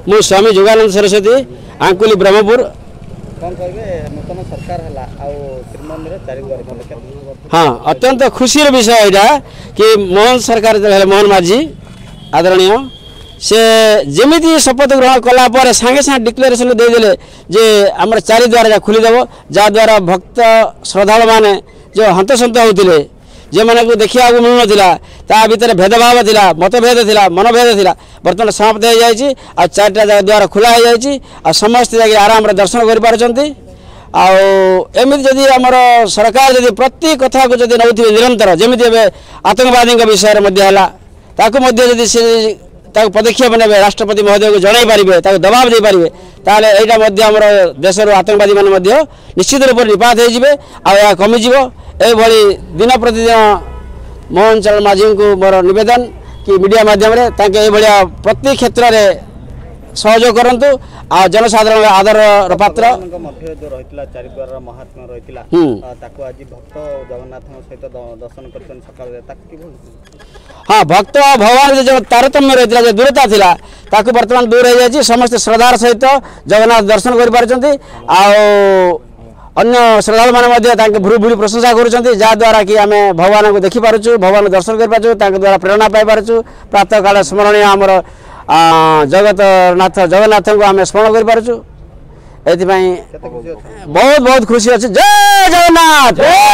मु स्वामी जोगानंद सरस्वती आंकुली ब्रह्मपुर। कौन कहे नूतन सरकार है श्रीमंदिर चारिद्वार हाँ अत्यंत खुशी विषय यहाँ कि मोहन सरकार मोहन माझी आदरणीय से जमी शपथ ग्रहण कलापर सांगे सांगे डिक्लेरेसन देदेले जे आम चारिद्वार खोलीदेव जहाद्वारा भक्त श्रद्धालु मैंने जो हंतसंत होते जो मैंने को देखा मिलूना ता भर भेदभाव था मतभेद था मनभेद था बर्तमान समाप्त हो जाए आ चारिटा द्वार खोला हो जाए समस्त जा आराम दर्शन करमती जदि आमर सरकार जदि प्रति कथा को जब नौ निरंतर जमी आतंकवादी विषय जदि से पदक्षेप ने राष्ट्रपति महोदय को जन पारे दबाव दे पारे ताल यहाँ देश आतंकवादी मैंने निश्चित रूप से निपात हो कमिज ये दिन प्रतिदिन मोहन चरण माझी को मोर निवेदन कि मीडिया माध्यम प्रति क्षेत्र में सहयोग करंतु आ जनसाधारण आदर पात्र चारिद्वार महात्मा रही भक्त जगन्नाथ सहित दर्शन कर हाँ भक्त भगवान जो तारतम्य रही है दूरता थिला ताकू वर्तमान दूर हो जाए समस्त श्रद्धार सहित जगन्नाथ दर्शन कर अन्य श्रद्धालु मैंने भूरी भूरी प्रशंसा करुँद्वारा कि आम भगवान को देखिपुँ भगवान दर्शन कर द्वारा प्रेरणा पाइपुँ प्रातः काल स्मरणीय आमर जगन्नाथ को आम स्मरण कर बहुत बहुत खुशी अच्छे। जय जगन्नाथ।